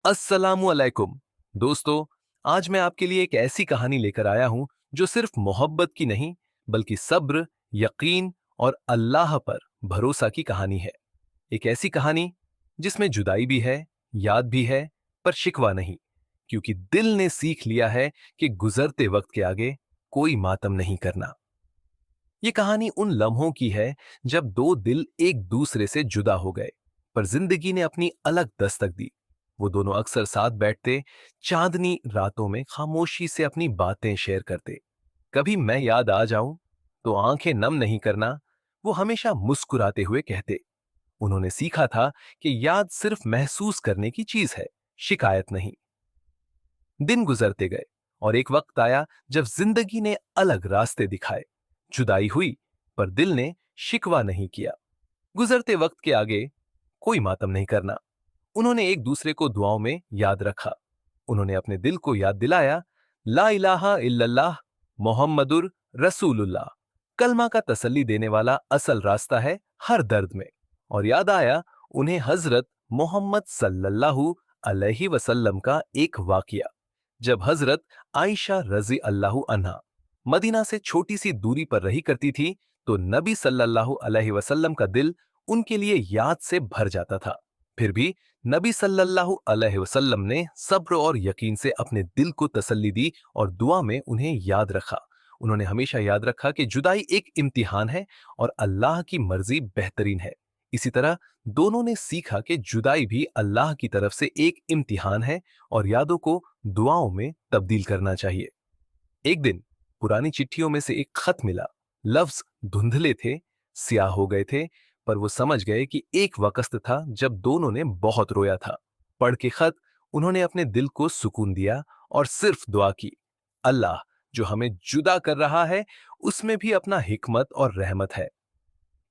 अस्सलामुअलैकुम दोस्तों। आज मैं आपके लिए एक ऐसी कहानी लेकर आया हूं जो सिर्फ मोहब्बत की नहीं बल्कि सब्र, यकीन और अल्लाह पर भरोसा की कहानी है। एक ऐसी कहानी जिसमें जुदाई भी है, याद भी है, पर शिकवा नहीं, क्योंकि दिल ने सीख लिया है कि गुजरते वक्त के आगे कोई मातम नहीं करना। ये कहानी उन लम्हों की है जब दो दिल एक दूसरे से जुदा हो गए, पर जिंदगी ने अपनी अलग दस्तक दी। वो दोनों अक्सर साथ बैठते, चांदनी रातों में खामोशी से अपनी बातें शेयर करते। कभी मैं याद आ जाऊं तो आंखें नम नहीं करना, वो हमेशा मुस्कुराते हुए कहते। उन्होंने सीखा था कि याद सिर्फ महसूस करने की चीज है, शिकायत नहीं। दिन गुजरते गए और एक वक्त आया जब जिंदगी ने अलग रास्ते दिखाए। जुदाई हुई, पर दिल ने शिकवा नहीं किया। गुजरते वक्त के आगे कोई मातम नहीं करना। उन्होंने एक दूसरे को दुआओं में याद रखा। उन्होंने अपने दिल को याद दिलाया, ला इलाहा इल्लल्लाह मोहम्मदुर रसूलुल्लाह, कलमा का तसल्ली देने वाला असल रास्ता है हर दर्द में। और याद आया उन्हें हजरत मोहम्मद सल्लल्लाहु अलैहि वसल्लम का एक वाकया, जब हजरत आयशा रजी अल्लाहु अन्हा मदीना से छोटी सी दूरी पर रही करती थी, तो नबी सल्लल्लाहु अलैहि वसल्लम का दिल उनके लिए याद से भर जाता था। फिर भी नबी सल्लल्लाहु अलैहि वसल्लम ने सब्र और यकीन से अपने दिल को तसल्ली दी और दुआ में उन्हें याद रखा। उन्होंने हमेशा याद रखा कि जुदाई एक इम्तिहान है और अल्लाह की मर्जी बेहतरीन है। इसी तरह दोनों ने सीखा कि जुदाई भी अल्लाह की तरफ से एक इम्तिहान है और यादों को दुआओं में तब्दील करना चाहिए। एक दिन पुरानी चिट्ठियों में से एक खत मिला। लफ्ज धुंधले थे, स्याह हो गए थे, पर वो समझ गए कि एक वक्त था जब दोनों ने बहुत रोया था। पढ़ के खत उन्होंने अपने दिल को सुकून दिया और सिर्फ दुआ की, अल्लाह जो हमें जुदा कर रहा है उसमें भी अपना हिकमत और रहमत है।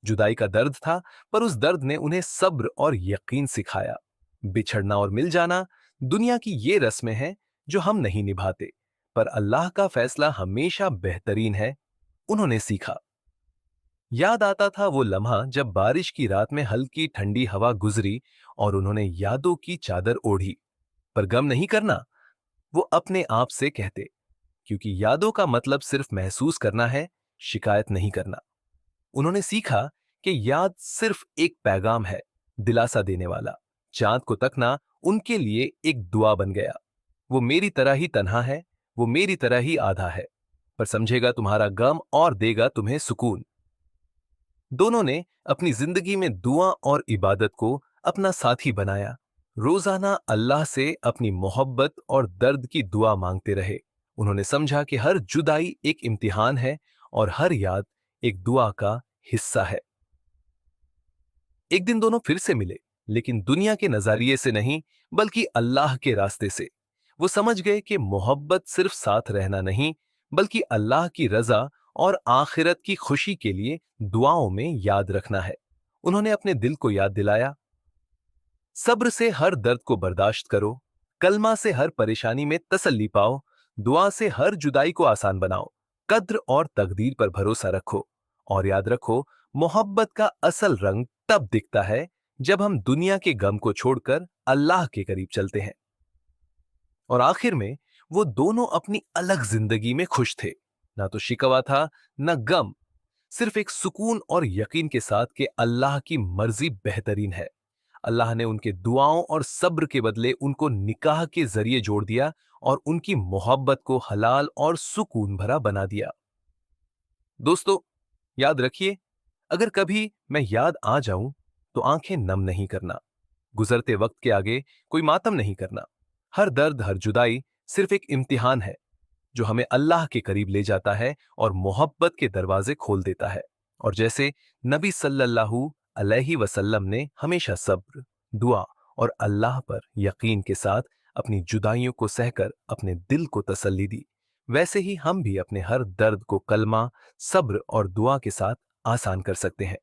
जुदाई का दर्द था, पर उस दर्द ने उन्हें सब्र और यकीन सिखाया। बिछड़ना और मिल जाना दुनिया की ये रस्में हैं जो हम नहीं निभाते, पर अल्लाह का फैसला हमेशा बेहतरीन है, उन्होंने सीखा। याद आता था वो लम्हा जब बारिश की रात में हल्की ठंडी हवा गुजरी और उन्होंने यादों की चादर ओढ़ी। पर गम नहीं करना, वो अपने आप से कहते, क्योंकि यादों का मतलब सिर्फ महसूस करना है, शिकायत नहीं करना। उन्होंने सीखा कि याद सिर्फ एक पैगाम है, दिलासा देने वाला। चांद को तकना उनके लिए एक दुआ बन गया। वो मेरी तरह ही तन्हा है, वो मेरी तरह ही आधा है, पर समझेगा तुम्हारा गम और देगा तुम्हें सुकून। दोनों ने अपनी जिंदगी में दुआ और इबादत को अपना साथी बनाया। रोजाना अल्लाह से अपनी मोहब्बत और दर्द की दुआ मांगते रहे। उन्होंने समझा कि हर जुदाई एक इम्तिहान है और हर याद एक दुआ का हिस्सा है। एक दिन दोनों फिर से मिले, लेकिन दुनिया के नजरिए से नहीं, बल्कि अल्लाह के रास्ते से। वो समझ गए कि मोहब्बत सिर्फ साथ रहना नहीं, बल्कि अल्लाह की रजा और आखिरत की खुशी के लिए दुआओं में याद रखना है। उन्होंने अपने दिल को याद दिलाया, सब्र से हर दर्द को बर्दाश्त करो, कलमा से हर परेशानी में तसल्ली पाओ, दुआ से हर जुदाई को आसान बनाओ, कद्र और तकदीर पर भरोसा रखो। और याद रखो, मोहब्बत का असल रंग तब दिखता है जब हम दुनिया के गम को छोड़कर अल्लाह के करीब चलते हैं। और आखिर में वो दोनों अपनी अलग जिंदगी में खुश थे। ना तो शिकवा था, न गम, सिर्फ एक सुकून और यकीन के साथ कि अल्लाह की मर्जी बेहतरीन है। अल्लाह ने उनके दुआओं और सब्र के बदले उनको निकाह के जरिए जोड़ दिया और उनकी मोहब्बत को हलाल और सुकून भरा बना दिया। दोस्तों, याद रखिए, अगर कभी मैं याद आ जाऊं तो आंखें नम नहीं करना। गुजरते वक्त के आगे कोई मातम नहीं करना। हर दर्द, हर जुदाई सिर्फ एक इम्तिहान है जो हमें अल्लाह के करीब ले जाता है और मोहब्बत के दरवाजे खोल देता है। और जैसे नबी सल्लल्लाहु अलैहि वसल्लम ने हमेशा सब्र, दुआ और अल्लाह पर यकीन के साथ अपनी जुदाइयों को सहकर अपने दिल को तसल्ली दी, वैसे ही हम भी अपने हर दर्द को कलमा, सब्र और दुआ के साथ आसान कर सकते हैं।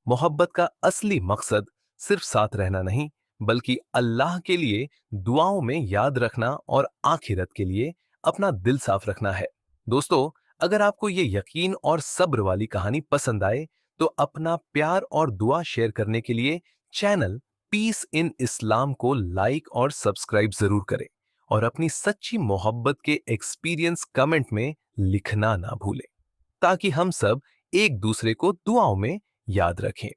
मोहब्बत का असली मकसद सिर्फ साथ रहना नहीं, बल्कि अल्लाह के लिए दुआओं में याद रखना और आखिरत के लिए अपना दिल साफ रखना है। दोस्तों, अगर आपको ये यकीन और सब्र वाली कहानी पसंद आए तो अपना प्यार और दुआ शेयर करने के लिए चैनल पीस इन इस्लाम को लाइक और सब्सक्राइब जरूर करें और अपनी सच्ची मोहब्बत के एक्सपीरियंस कमेंट में लिखना ना भूलें, ताकि हम सब एक दूसरे को दुआओं में याद रखें।